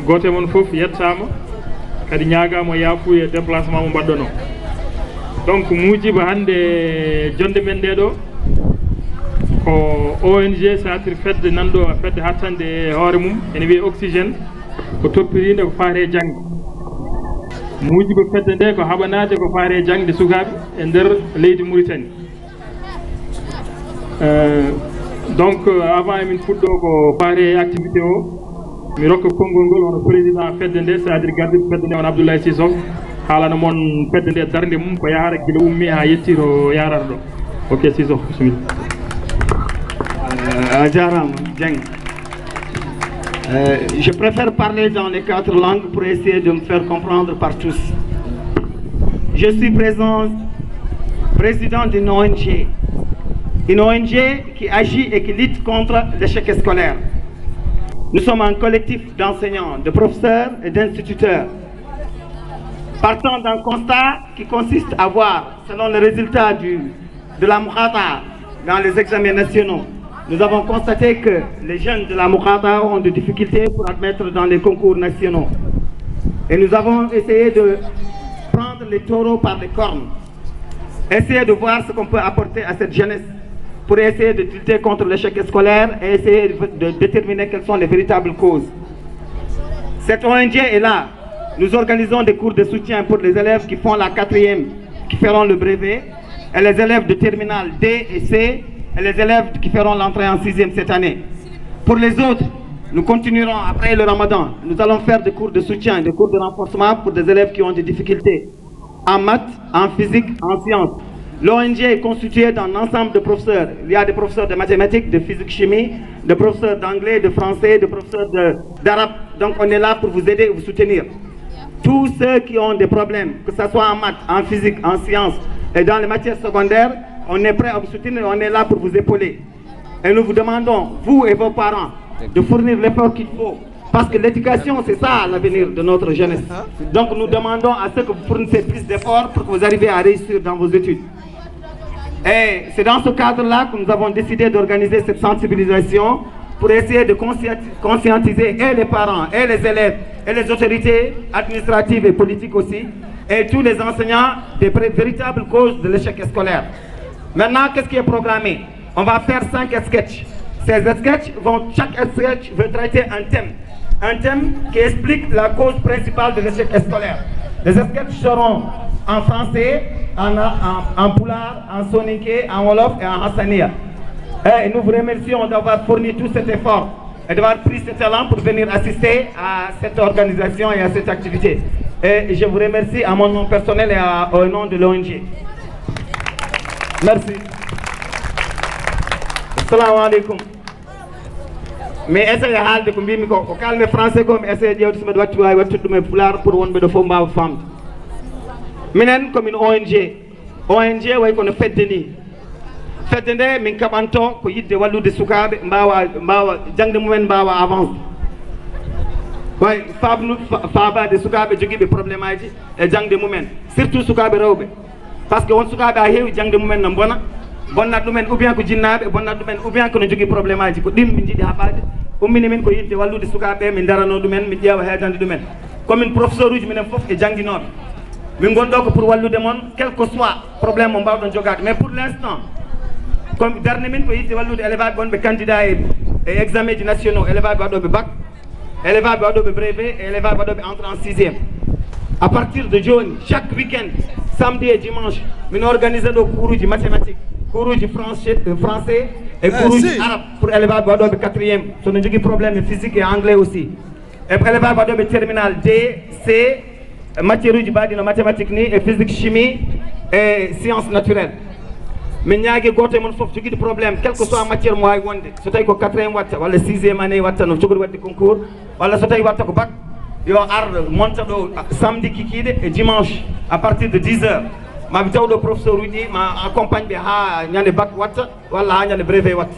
gote mon fof yettama kadi ñaagama yaafuye déplacement mo baddono donc muujiba hande jonde men dedo ko ONG satiri fedde nando fedde hattande e hoore mum ene wiye oxygène ko toppirinde ko faare jangde muujiba fedde nde ko haɓanade ko faare jangde sukaɓe e nder leydi Mauritanie donc avant emin fuɗɗo ko faare activité o mi rokka konngol ngol hono président fedde nde c'est-à-dire garde fedde nde on Abdoulaye Sissoko haalana mon fedde nde darde mum ko yahara gila ummi ha yetti to yarata ɗo ok Sissoko bismillah Ajaram Dieng. Je préfère parler dans les 4 langues pour essayer de me faire comprendre par tous. Je suis président d'une ONG. Une ONG qui agit et qui lutte contre l'échec scolaire. Nous sommes un collectif d'enseignants, de professeurs et d'instituteurs. Partant d'un constat qui consiste à voir, selon les résultats de la Mukhata dans les examens nationaux, nous avons constaté que les jeunes de la Mukhata ont des difficultés pour admettre dans les concours nationaux. Et nous avons essayé de prendre les taureaux par les cornes, essayer de voir ce qu'on peut apporter à cette jeunesse pour essayer de lutter contre l'échec scolaire et essayer de déterminer quelles sont les véritables causes. Cette ONG est là. Nous organisons des cours de soutien pour les élèves qui font la 4e, qui feront le brevet, et les élèves de terminale D et C, et les élèves qui feront l'entrée en 6e cette année. Pour les autres, nous continuerons après le Ramadan. Nous allons faire des cours de soutien, des cours de renforcement pour des élèves qui ont des difficultés en maths, en physique, en sciences. L'ONG est constituée d'un ensemble de professeurs. Il y a des professeurs de mathématiques, de physique-chimie, des professeurs d'anglais, de français, des professeurs d'arabe. Donc on est là pour vous aider et vous soutenir. Tous ceux qui ont des problèmes, que ce soit en maths, en physique, en sciences et dans les matières secondaires, on est prêt à vous soutenir, on est là pour vous épauler. Et nous vous demandons, vous et vos parents, de fournir l'effort qu'il faut. Parce que l'éducation, c'est ça l'avenir de notre jeunesse. Donc nous demandons à ceux que vous fournissez plus d'efforts pour que vous arriviez à réussir dans vos études. Et c'est dans ce cadre-là que nous avons décidé d'organiser cette sensibilisation pour essayer de conscientiser et les parents, et les élèves, et les autorités administratives et politiques aussi, et tous les enseignants des véritables causes de l'échec scolaire. Maintenant, qu'est-ce qui est programmé? On va faire 5 sketchs. Ces sketchs chaque sketch veut traiter un thème qui explique la cause principale de l'échec scolaire. Les sketchs seront en français, en poulard, en soninké, en wolof et en hassania. Et nous vous remercions d'avoir fourni tout cet effort et d'avoir pris ce talent pour venir assister à cette organisation et à cette activité. Et je vous remercie à mon nom personnel et au nom de l'ONG. Merci. Assalamu alaikum. Mais essayez de ko mbimi ko kalme français ko mi essayé jewde so mbeɗa watti wawi wattude ɗum e pulaar pour wonɓe ɗo fof mbawa famde. Minen komin ONG way kono fedde ni. Fedde nde min kaɓanto ko yidde wallude sukaɓe mbawa jangde mumen mbawa avance. Way faabade sukaɓe joguiɓe probléme aji e jangde mumen, surtout sukaɓe rewɓe. Par ce que won sukaɓe ha heewi jangde mumen no bona bonnat ɗumen ou bien ko jinnaɓe bonnat ɗumen ou bien kono jogui probléme aji ko ɗin min jiiɗi haɓade ummini min ko yidde wallude sukaɓe min darano ɗumen min ƴeewa heedande ɗumen komin professeur uji minen foof e jangguinoɓe min gonɗo ko pour wallude moon quel que soit probléme mo mbawɗon jogade. Mais pour l'instant comme darde min ko yidde wallude élévaɓe gonɓe candidat e examen ji nationaux, élévaɓe waɗoɓe bac, élévaɓe waɗoɓe brevet et élévaɓe waɗoɓe entrée en 6e. À partir de joni chaque week-end samedi et dimanche min organise ɗo cours uji mathématique, cours uji français et cours uji arabe pour élévaɓe waɗoɓe 4e sono jogui probléme physique et anglais aussi. Et pour élévaɓe waɗoɓe terminal D, C, matière uji mbaɗi no mathématique ni et physique, chimie et sciences naturelles. min ñaagui goto e mon foof joguiɗo probléme quel que soit matière mo wawi wonde so tawi ko 4e watta walla 6e année watta no cogoɗo wadde concours walla so tawi watta ko bac yo ar monta ɗo samedi kikiɗe et dimanche à partir de 10 heures maɓe taw ɗo professeur uji ma accompagne ɓe ha ñande bac watta walla ha ñande brevet watta.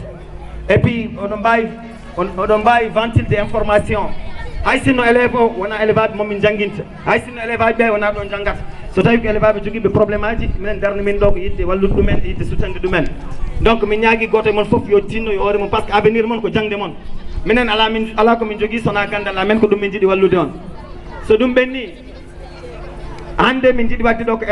Et puis oɗon mbawi ventilde information hay sinno élève o wona élévaɓe momin jangguinta, hay sinno élève aji ɓe wona ɗon janggata. So tawi ko élévaɓe joguiɓe probléme aji minen darde min ɗo ko yidde wallude ɗumen e yidde sutande ɗumen. Donc min ñaagui goto e mon foof yo tinno yo hoore mon par ce que avenir mon ko jangde mon. minen ala ko min jogui sona gandal amen ko ɗum min jiiɗi wallude on so ɗum ɓenni hande min jiiɗi wadde ɗo ko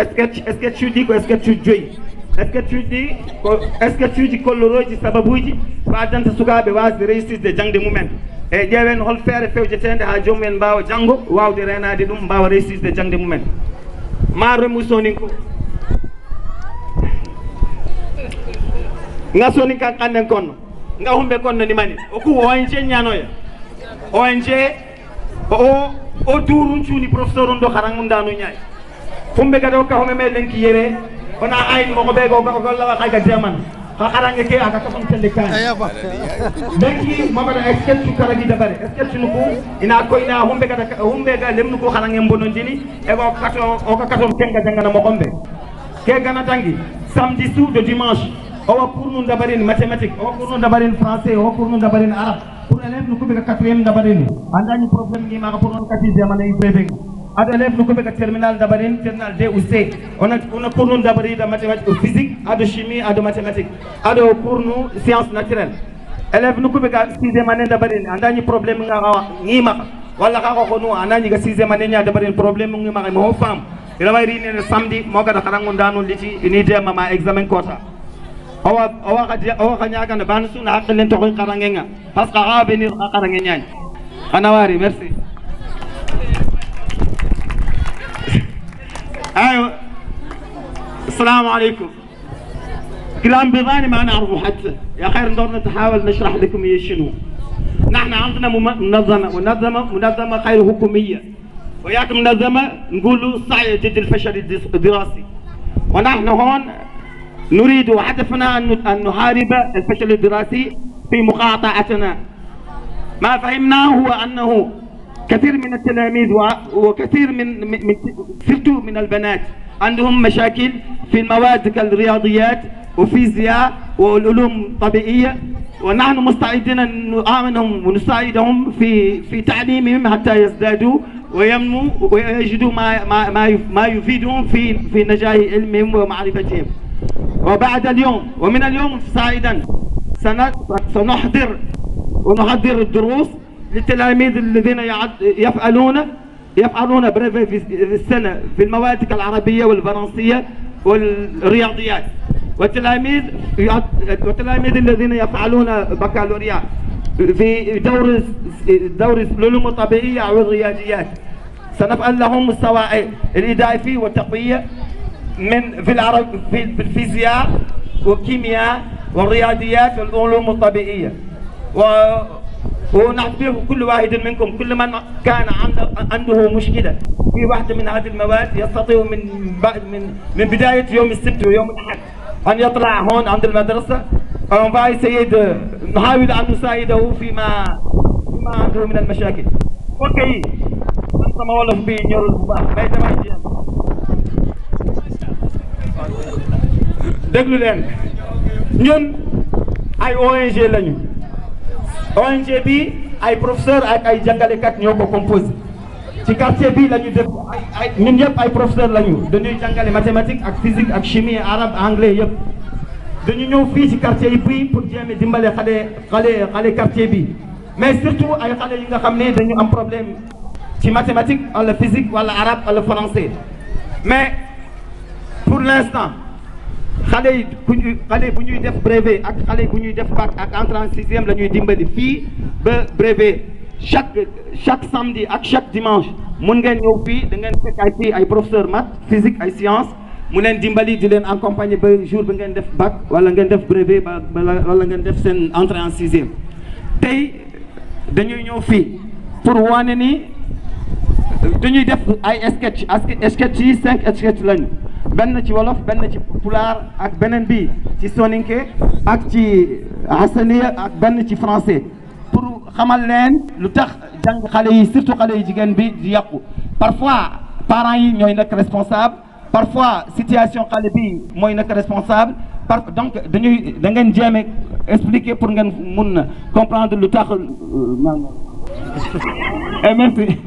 sketch uji ko sketch uji 5 sketch uji ɗi ko sketch uji kolloroji sababuji ko addanta sukaɓe wasde réussisde jangde mumen e ƴeewen hol feere fewjetede ha jomumen mbawa janggo wawde renade ɗum mbawa réussisde jangde mumen ma remu sonin ko nga sonin kan kannen konno nga humɓe konno ni mani o ku ONG ñanoya ONG o durum cuuni professeur on ɗo haran mum dano ñaay humɓe kadi hokka home meɗen ki yere wona ayni moko ɓe gollawa kayga deman ha harange ke aka kaɓon telde kani benki mamadou sketch karagi dabare sketch nu ko ina koyna humɓe ga lemnu ko harange bonodini e ko katon tenga jangana mokomɓe ke gana tangi samedi sous de dimanche owa cours nu dabarini mathématique owa cours nu dabarini français owa cours nu dabarini arabe pour élève nu kuɓe ka 4e dabarini andañi probléme ngimaka pour on 4e anayi prévé aɗa élève nu kuɓe ka terminal dabarini terminal D ou C ona cours nu dabarida mathématique physique aɗa chimie aɗa mathématique aɗa cours nu science naturelle élève nu kuɓe ka 6e année dabarini andañi probléme ngimaka walla kaka ko nu anañi ga 6e année ña dabarini probléme ngimaka mo ho femme ina wayi rinene samedi mo gada karango ndano liti ini dema ma examen quota owa ka ñagana ban suna haqqillen tokoy qarangenga parce que xa venir xa qarange ñañ xana wari merci ايوه السلام عليكم كلام بيضاني ما نعرفه حتى يا خير ندور نتحاول نشرح لكم هي شنو نحن عندنا منظمه غير حكوميه وياكم منظمه نقولوا سعي ضد الفشل الدراسي ونحن هون نريد وهدفنا ان نحارب الفشل الدراسي في مقاطعتنا ما فهمناه هو انه كثير من التلاميذ وكثير من البنات عندهم مشاكل في المواد كالرياضيات وفيزياء والعلوم الطبيعية ونحن مستعدين أن نعاونهم ونساعدهم في تعليمهم حتى يزدادوا وينموا ويجدوا ما يفيدهم في نجاح علمهم ومعرفتهم. وبعد اليوم ومن اليوم فصاعدا سنحضر الدروس للتلاميذ الذين يفعلون بريفي في السنة في المواد كالعربية والفرنسية والرياضيات والتلاميذ الذين يفعلون بكالوريا في دور العلوم الطبيعية أو الرياضيات سنفعل لهم السواعي الإضافي والتقوية في الفيزياء والكيمياء والرياضيات والعلوم الطبيعية ونعطيه كل واحد منكم كل من كان عنده مشكلة في واحدة من هذه المواد يستطيع من بداية يوم السبت ويوم الأحد أن يطلع هون عند المدرسة ونباي سيد نحاول أن نساعده فيما عنده من المشاكل. أوكي أنت ما ولف بي نيور البابا ما يتماشى déglu leen ñun ay ONG lañu ONG bi ay professeur ak ay jàngalekat ñoo ko composé ci quartier bi la ñu def ñun yëpp ay professeur lañu dañuy jàngale mathématique ak physique ak chimie arabe anglais yëpp dañu ñëw fii ci quartier yi bi pour jéem a dimbale xale quartier bi mais surtout ay xale yi nga xam ne dañu am problème ci mathématique wala physique wala arabe wala français mais pour l'instant xale bu ñuy def brevet ak xale bu ñuy def bac ak entrée en sixième la ñuy dimbali fii ba brevet chaque samedi ak chaque dimanche mun ngeen ñëw fii da ngeen fekk ay fii ay professeur maths physique ay sciences mu leen dimbali di leen accompagner ba jour ba ngeen def bac wala ngeen def brevet wala ngeen def seen entrée en sixième tey dañuy ñëw fii pour wane ni dañuy def ay sketch yi 5 sketch lañu benn ci wolof benn ci pulaar ak beneen bi ci soninke ak ci hasaniya ak benn ci français pour xamal leen lu tax jàng xale yi surtout xale yi jigéen bi di yàqu parfois parents yi ñooy nekk responsable parfois situation xale bi mooy nekk responsable donc da ngeen jéem expliquer pour ngeen mun na comprendre lu tax merci